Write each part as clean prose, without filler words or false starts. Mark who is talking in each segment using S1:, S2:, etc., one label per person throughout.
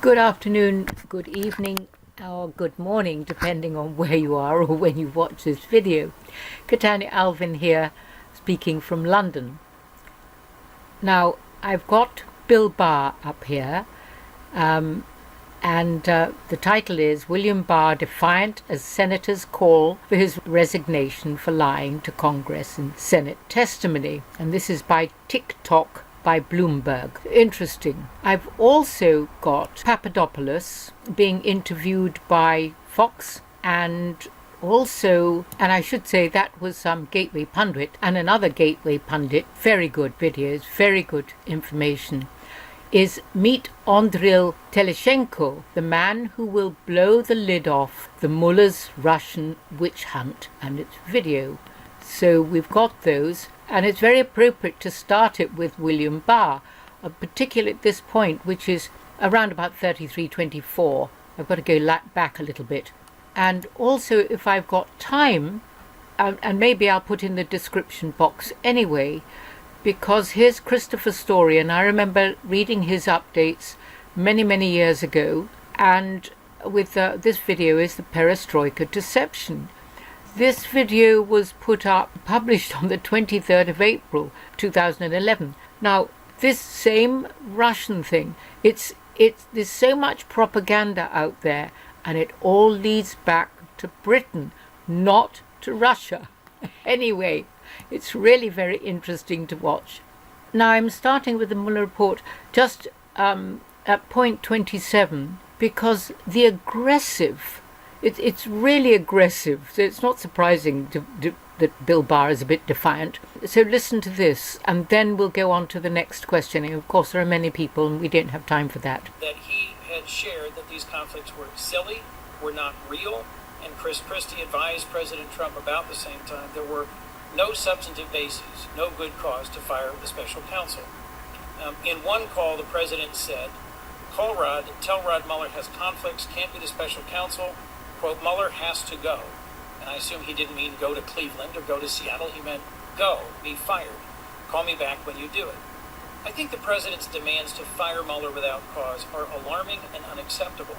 S1: Good afternoon, good evening, or good morning, depending on where you are or when you watch this video. Katania Alvin here, speaking from London. Now, I've got Bill Barr up here, and the title is William Barr Defiant as Senators Call for His Resignation for Lying to Congress in Senate Testimony. And this is by TicToc by Bloomberg. Interesting. I've also got Papadopoulos being interviewed by Fox, and also, and I should say that was some Gateway Pundit and another Gateway Pundit, very good videos, very good information, is Meet ANDRIL TELIiZHENKO, the man who will blow the lid off the Muller's Russian witch hunt, and its video. So we've got those, and it's very appropriate to start it with William Barr, particularly at this point, which is around about 33:24. I've got to go back a little bit. And also, if I've got time, and maybe I'll put in the description box anyway, because here's Christopher Story, and I remember reading his updates many, many years ago, and with this video is the Perestroika Deception. This video was published on the 23rd of April 2011. Now, this same Russian thing, there's so much propaganda out there, and it all leads back to Britain, not to Russia. Anyway, it's really very interesting to watch. Now, I'm starting with the Mueller report just at point 27, because the aggressive, it's really aggressive, so it's not surprising that Bill Barr is a bit defiant. So listen to this, and then we'll go on to the next questioning. Of course, there are many people, and we don't have time for that.
S2: That he had shared that these conflicts were silly, were not real, and Chris Christie advised President Trump about the same time there were no substantive basis, no good cause to fire the special counsel. In one call, the president said, "Call Rod, tell Rod Mueller has conflicts, can't be the special counsel. Quote, Mueller has to go." And I assume he didn't mean go to Cleveland or go to Seattle. He meant go, be fired. Call me back when you do it. I think the president's demands to fire Mueller without cause are alarming and unacceptable.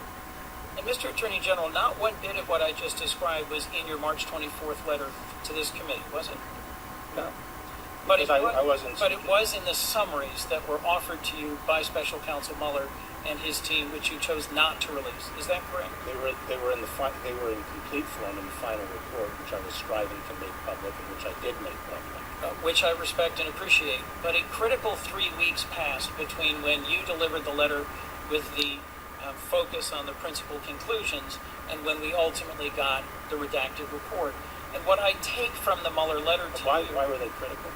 S2: And Mr. Attorney General, not one bit of what I just described was in your March 24th letter to this committee, was it?
S3: No.
S2: But it
S3: was
S2: in the summaries that were offered to you by Special Counsel Mueller and his team, which you chose not to release. Is that correct?
S3: They were in complete form in the final report, which I was striving to make public, and which I did make public.
S2: Which I respect and appreciate. But a critical 3 weeks passed between when you delivered the letter with the focus on the principal conclusions and when we ultimately got the redacted report. And what I take from the Mueller letter to
S3: Why
S2: you...
S3: Why were they critical?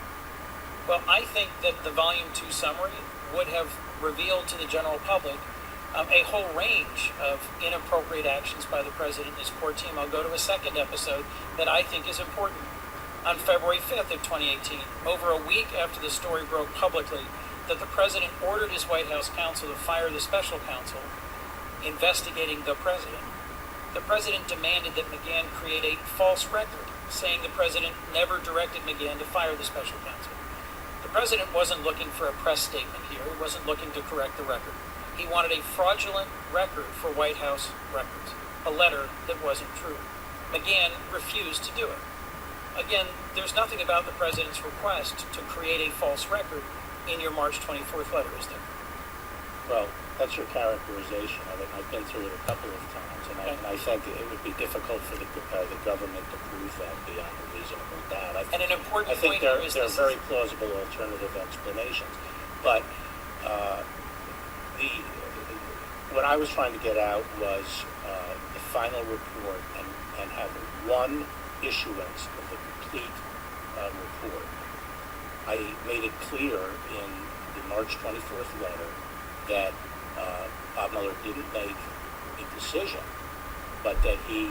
S2: Well, I think that the Volume 2 summary would have revealed to the general public a whole range of inappropriate actions by the president and his core team. I'll go to a second episode that I think is important. On February 5th of 2018, over a week after the story broke publicly that the president ordered his White House counsel to fire the special counsel investigating the president demanded that McGahn create a false record, saying the president never directed McGahn to fire the special counsel. The president wasn't looking for a press statement here. He wasn't looking to correct the record. He wanted a fraudulent record for White House records, a letter that wasn't true. McGahn refused to do it. Again, there's nothing about the president's request to create a false record in your March 24th letter, is there?
S3: Well, that's your characterization of it. I've been through it a couple of times, and I think it would be difficult for the government to prove that beyond a reasonable doubt.
S2: And an important
S3: point
S2: here is
S3: there are very plausible alternative explanations. But what I was trying to get out was the final report and have one issuance of the complete report. I made it clear in the March 24th letter that Bob Mueller didn't make a decision, but that he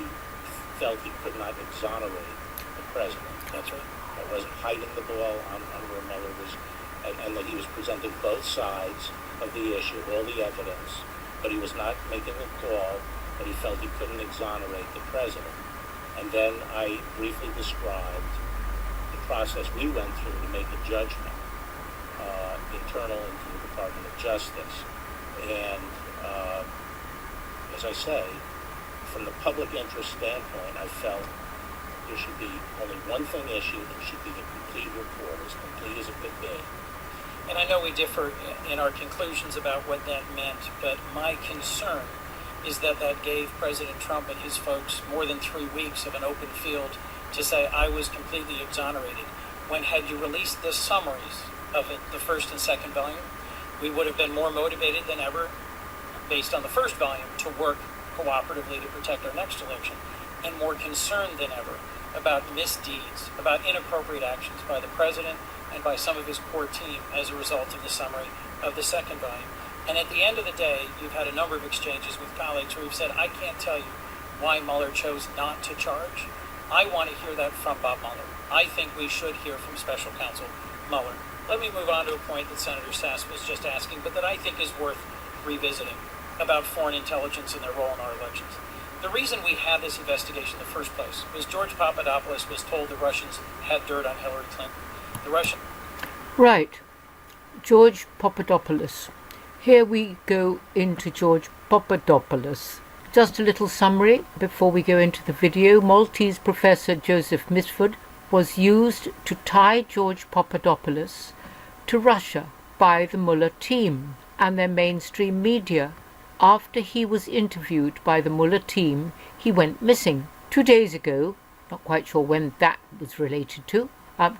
S3: felt he could not exonerate the president.
S2: That's right.
S3: I wasn't hiding the ball on where Mueller was, and that he was presenting both sides of the issue, all the evidence, but he was not making a call that he felt he couldn't exonerate the president. And then I briefly described the process we went through to make a judgment, internal into the Department of Justice. And as I say, from the public interest standpoint, I felt there should be only one thing issued. It should be the complete report, as complete as it could be.
S2: And I know we differ in our conclusions about what that meant, but my concern is that that gave President Trump and his folks more than 3 weeks of an open field to say, I was completely exonerated. When had you released the summaries of it, the first and second volume, we would have been more motivated than ever, based on the first volume, to work cooperatively to protect our next election, and more concerned than ever about misdeeds, about inappropriate actions by the president and by some of his core team as a result of the summary of the second volume. And at the end of the day, you've had a number of exchanges with colleagues where you've said, I can't tell you why Mueller chose not to charge. I want to hear that from Bob Mueller. I think we should hear from Special Counsel Mueller. Let me move on to a point that Senator Sass was just asking, but that I think is worth revisiting about foreign intelligence and their role in our elections. The reason we had this investigation in the first place was George Papadopoulos was told the Russians had dirt on Hillary Clinton. The Russian...
S1: Right. George Papadopoulos. Here we go into George Papadopoulos. Just a little summary before we go into the video. Maltese professor Joseph Mifsud was used to tie George Papadopoulos to Russia by the Mueller team and their mainstream media. After he was interviewed by the Mueller team, he went missing. 2 days ago, not quite sure when that was related to,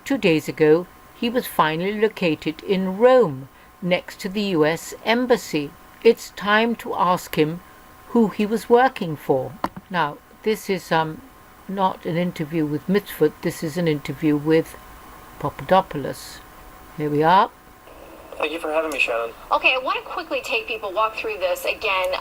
S1: 2 days ago, he was finally located in Rome, next to the US Embassy. It's time to ask him who he was working for. Now, this is not an interview with Mifsud, this is an interview with Papadopoulos. Here we are.
S4: Thank you for having me, Shannon.
S5: Okay, I want to quickly walk through this again.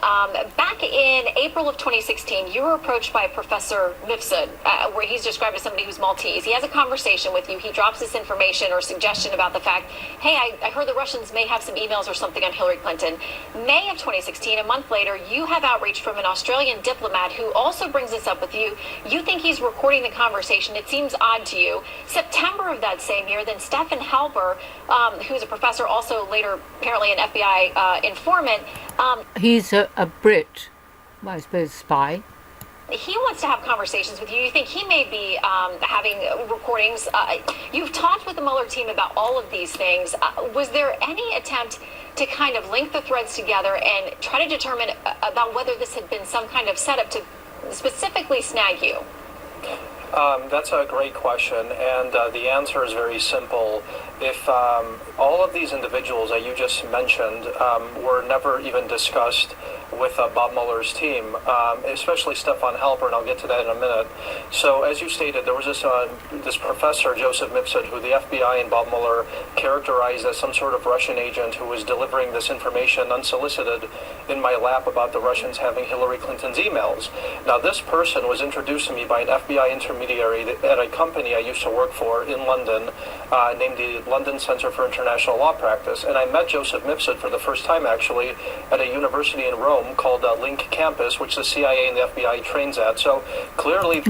S5: Back in April of 2016, you were approached by Professor Mifsud, where he's described as somebody who's Maltese. He has a conversation with you. He drops this information or suggestion about the fact, hey, I heard the Russians may have some emails or something on Hillary Clinton. May of 2016, a month later, you have outreach from an Australian diplomat who also brings this up with you. You think he's recording the conversation. It seems odd to you. September of that same year, then Stefan Halper, who's a professor, also later apparently an FBI informant.
S1: He's a Brit, well, I suppose spy.
S5: He wants to have conversations with you. You think he may be having recordings. You've talked with the Mueller team about all of these things. Was there any attempt to kind of link the threads together and try to determine about whether this had been some kind of setup to specifically snag you?
S4: That's a great question, and the answer is very simple. If all of these individuals that you just mentioned were never even discussed with Bob Mueller's team, especially Stefan Halper, and I'll get to that in a minute. So as you stated, there was this professor, Joseph Mifsud, who the FBI and Bob Mueller characterized as some sort of Russian agent who was delivering this information unsolicited in my lap about the Russians having Hillary Clinton's emails. Now, this person was introduced to me by an FBI intermediary at a company I used to work for in London, named the London Center for International Law Practice, and I met Joseph Mifsud for the first time, actually, at a university in Rome called Link Campus, which the CIA and the FBI trains at. So clearly,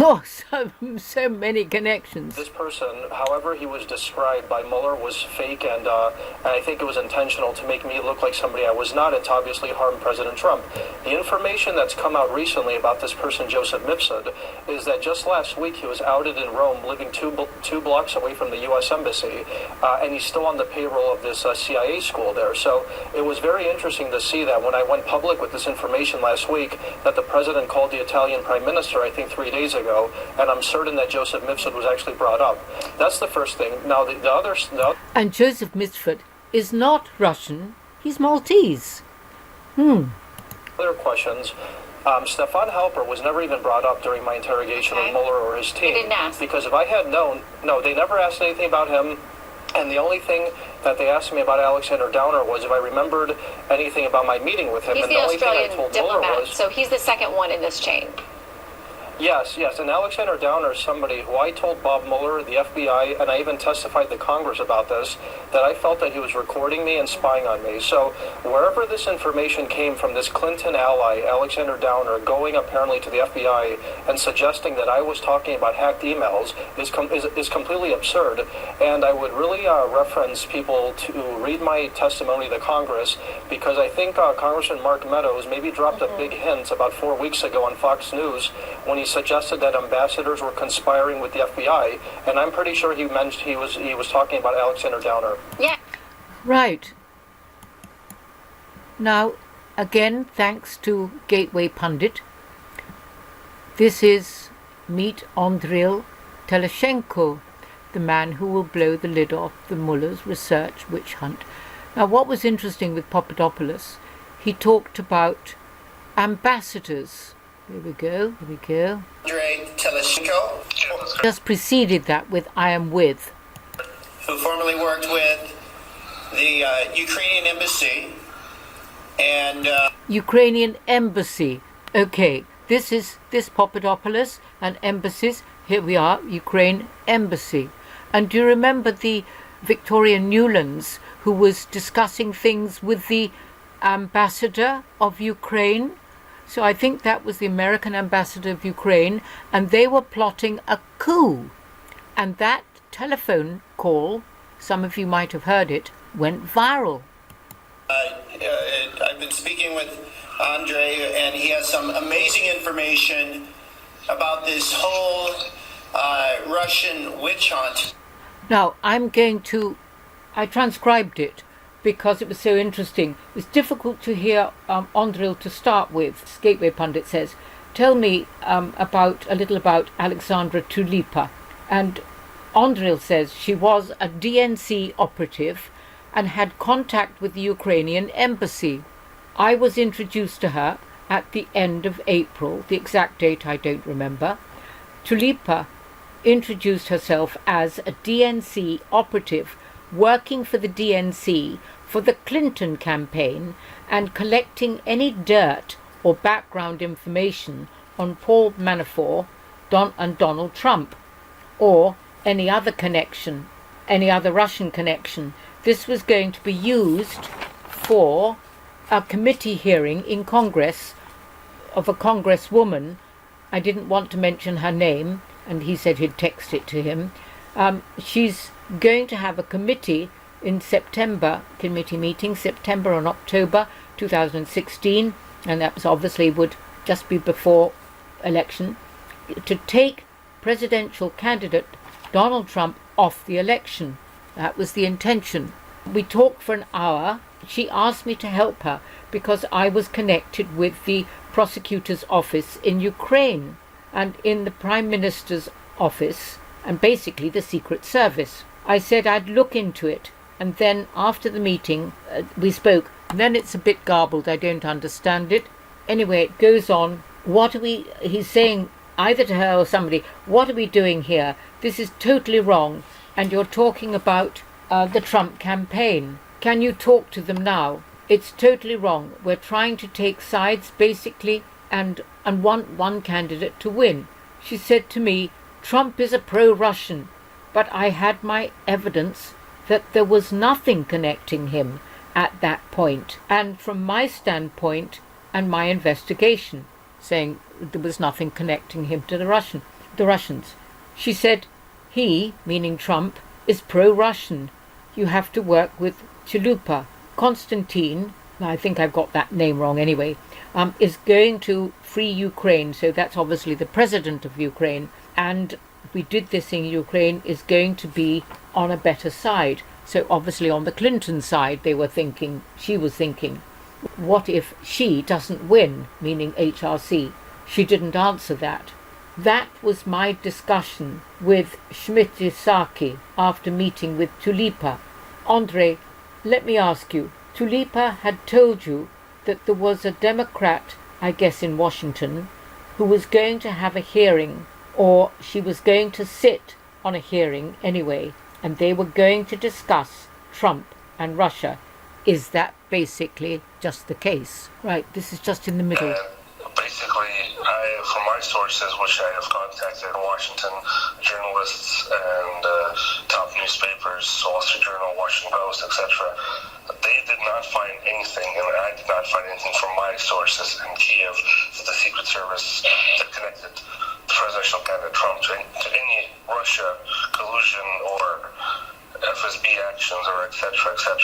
S1: so many connections.
S4: This person, however he was described by Mueller, was fake, and I think it was intentional to make me look like somebody I was not, and to obviously harm President Trump. The information that's come out recently about this person, Joseph Mifsud, is that just last week he was outed in Rome, living two blocks away from the U.S. Embassy, and he's still on the payroll of this CIA school there. So it was very interesting to see that when I went public with this information last week, that the president called the Italian prime minister, I think 3 days ago, and I'm certain that Joseph Mifsud was actually brought up. That's the first thing. Now, the other...
S1: And Joseph Mifsud is not Russian, he's Maltese.
S4: Other questions. Stefan Halper was never even brought up during my interrogation with Mueller or his team.
S5: They didn't ask.
S4: Because if I had known... No, they never asked anything about him. And the only thing that they asked me about Alexander Downer was if I remembered anything about my meeting with him.
S5: He's
S4: and
S5: the
S4: the only
S5: Australian
S4: thing I told
S5: diplomat,
S4: Mueller was,
S5: so he's the second one in this chain.
S4: Yes, yes. And Alexander Downer is somebody who I told Bob Mueller, the FBI, and I even testified to Congress about this, that I felt that he was recording me and spying on me. So wherever this information came from, this Clinton ally, Alexander Downer, going apparently to the FBI and suggesting that I was talking about hacked emails is completely absurd. And I would really reference people to read my testimony to Congress, because I think Congressman Mark Meadows maybe dropped a big hint about 4 weeks ago on Fox News when he suggested that ambassadors were conspiring with the FBI, and I'm pretty sure he was talking about Alexander Downer.
S5: Yeah.
S1: Right. Now, again, thanks to Gateway Pundit, this is Meet ANDRIL TELIiZHENKO, the man who will blow the lid off the Muller's research witch hunt. Now, what was interesting with Papadopoulos, he talked about ambassadors. Here we go.
S6: ANDRIL TELIiZHENKO,
S1: Just preceded that with I am with.
S6: who formerly worked with the Ukrainian embassy and
S1: Ukrainian embassy. Okay, this Papadopoulos and embassies. Here we are, Ukraine embassy. And do you remember the Victoria Newlands who was discussing things with the ambassador of Ukraine? So I think that was the American ambassador of Ukraine, and they were plotting a coup. And that telephone call, some of you might have heard it, went viral.
S6: I've been speaking with Andre, and he has some amazing information about this whole Russian witch hunt.
S1: Now, I transcribed it because it was so interesting. It was difficult to hear ANDRIL to start with. Gateway Pundit says, tell me a little about Alexandra Tulipa. And ANDRIL says she was a DNC operative and had contact with the Ukrainian embassy. I was introduced to her at the end of April. The exact date I don't remember. Tulipa introduced herself as a DNC operative working for the DNC for the Clinton campaign and collecting any dirt or background information on Paul Manafort and Donald Trump, or any other connection, any other Russian connection. This was going to be used for a committee hearing in Congress of a congresswoman. I didn't want to mention her name, and he said he'd text it to him. She's going to have a committee in September, committee meeting, September and October 2016, and that was obviously would just be before election, to take presidential candidate Donald Trump off the election. That was the intention. We talked for an hour. She asked me to help her because I was connected with the prosecutor's office in Ukraine and in the Prime Minister's office and basically the Secret Service. I said I'd look into it, and then after the meeting we spoke. And then it's a bit garbled, I don't understand it. Anyway, it goes on. He's saying either to her or somebody, what are we doing here? This is totally wrong, and you're talking about the Trump campaign. Can you talk to them now? It's totally wrong. We're trying to take sides basically and want one candidate to win. She said to me, Trump is a pro-Russian, but I had my evidence that there was nothing connecting him at that point. And from my standpoint and my investigation, saying there was nothing connecting him to the Russians. She said, he, meaning Trump, is pro-Russian. You have to work with Chalupa. Konstantin, I think I've got that name wrong anyway, is going to free Ukraine. So that's obviously the president of Ukraine. And if we did this in Ukraine, is going to be on a better side. So obviously on the Clinton side, she was thinking, what if she doesn't win, meaning HRC? She didn't answer that. That was my discussion with Schmidt-Saki after meeting with Tulipa. Andre, let me ask you, Tulipa had told you that there was a Democrat, I guess in Washington, who was going to have a hearing, or she was going to sit on a hearing anyway, and they were going to discuss Trump and Russia. Is that basically just the case? Right, this is just in the middle.
S7: Basically, I from my sources, which I have contacted in Washington, journalists and top newspapers, Wall Street Journal, Washington Post, etc., they did not find anything, and I did not find anything from my sources in Kiev that the Secret Service that connected the presidential candidate Trump to any Russia collusion or FSB actions or etc., etc.